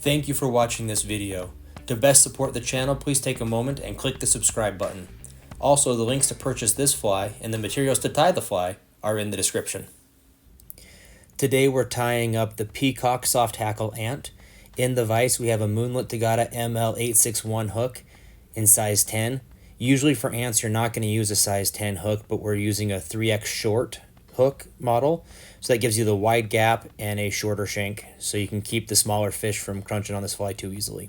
Thank you for watching this video. To best support the channel, please take a moment and click the subscribe button. Also, the links to purchase this fly and the materials to tie the fly are in the description. Today we're tying up the Peacock soft hackle ant. In the vise we have a Moonlit Tagata ML861 hook in size 10. Usually for ants you're not going to use a size 10 hook, but we're using a 3x short hook model. So that gives you the wide gap and a shorter shank, so you can keep the smaller fish from crunching on this fly too easily.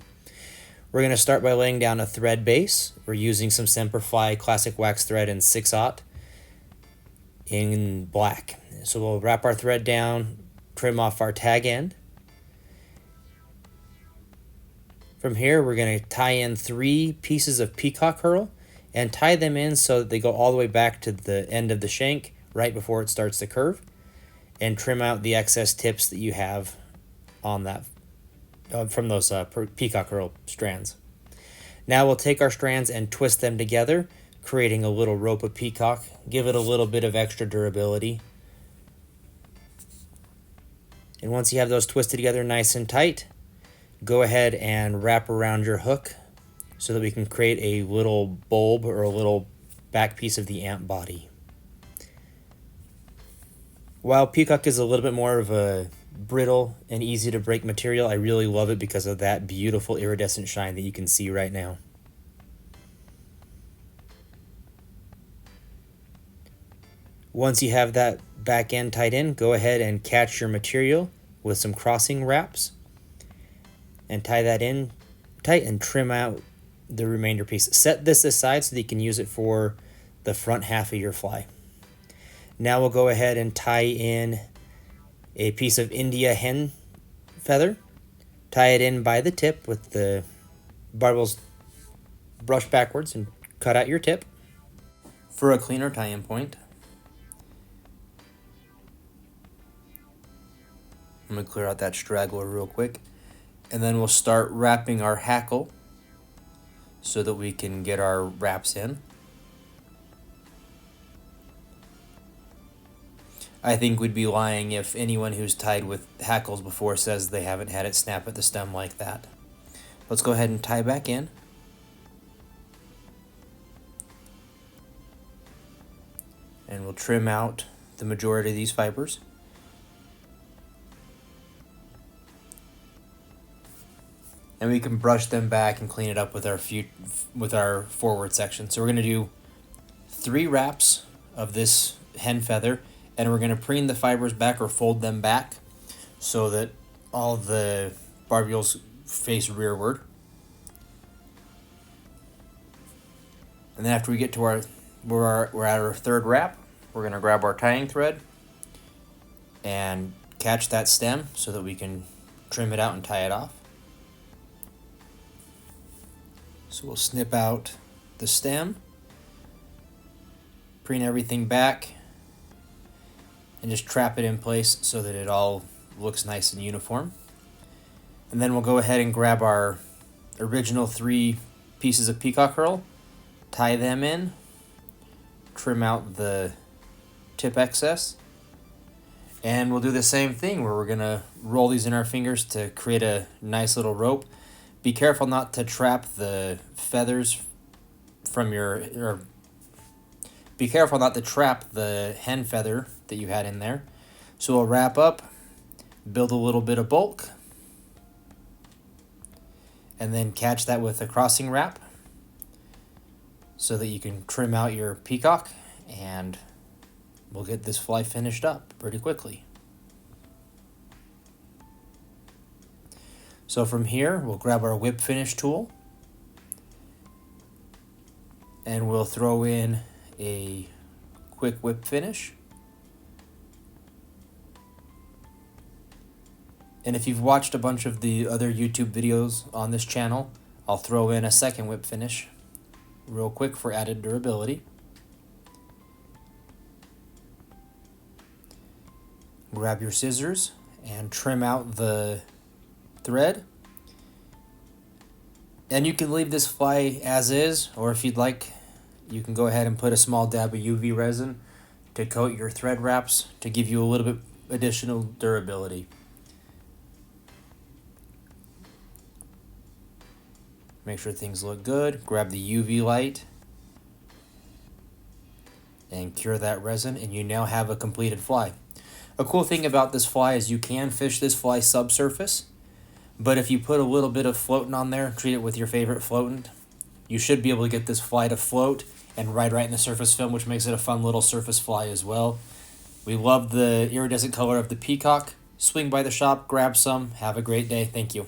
We're going to start by laying down a thread base. We're using some Semperfli classic wax thread in 6/0 in black. So we'll wrap our thread down, trim off our tag end. From here we're going to tie in 3 pieces of peacock herl and tie them in so that they go all the way back to the end of the shank right before it starts to curve, and trim out the excess tips that you have on that from those peacock herl strands. Now we'll take our strands and twist them together, creating a little rope of peacock. Give it a little bit of extra durability. And once you have those twisted together nice and tight, go ahead and wrap around your hook so that we can create a little bulb or a little back piece of the ant body. While peacock is a little bit more of a brittle and easy to break material, I really love it because of that beautiful iridescent shine that you can see right now. Once you have that back end tied in, go ahead and catch your material with some crossing wraps and tie that in tight and trim out the remainder piece. Set this aside so that you can use it for the front half of your fly. Now we'll go ahead and tie in a piece of India hen feather. Tie it in by the tip with the barbels brushed backwards and cut out your tip. For a cleaner tie-in point, I'm going to clear out that straggler real quick, and then we'll start wrapping our hackle so that we can get our wraps in. I think we'd be lying if anyone who's tied with hackles before says they haven't had it snap at the stem like that. Let's go ahead and tie back in. And we'll trim out the majority of these fibers. And we can brush them back and clean it up with our forward section. So we're going to do 3 wraps of this hen feather, and we're going to preen the fibers back or fold them back so that all the barbules face rearward. And then after we get to we're at our 3rd wrap, we're going to grab our tying thread and catch that stem so that we can trim it out and tie it off. So we'll snip out the stem, preen everything back, and just trap it in place so that it all looks nice and uniform. And then we'll go ahead and grab our original 3 pieces of peacock herl, tie them in, trim out the tip excess, and we'll do the same thing where we're going to roll these in our fingers to create a nice little rope. Be careful not to trap the feathers from be careful not to trap the hen feather that you had in there. So we'll wrap up, build a little bit of bulk, and then catch that with a crossing wrap so that you can trim out your peacock, and we'll get this fly finished up pretty quickly. So from here, we'll grab our whip finish tool and we'll throw in a quick whip finish. And if you've watched a bunch of the other YouTube videos on this channel, I'll throw in a second whip finish real quick for added durability. Grab your scissors and trim out the thread. And you can leave this fly as is, or if you'd like, you can go ahead and put a small dab of UV resin to coat your thread wraps to give you a little bit additional durability. Make sure things look good. Grab the UV light and cure that resin, and you now have a completed fly. A cool thing about this fly is you can fish this fly subsurface, but if you put a little bit of floating on there, treat it with your favorite floatant, you should be able to get this fly to float and ride right in the surface film, which makes it a fun little surface fly as well. We love the iridescent color of the Peacock. Swing by the shop, grab some. Have a great day. Thank you.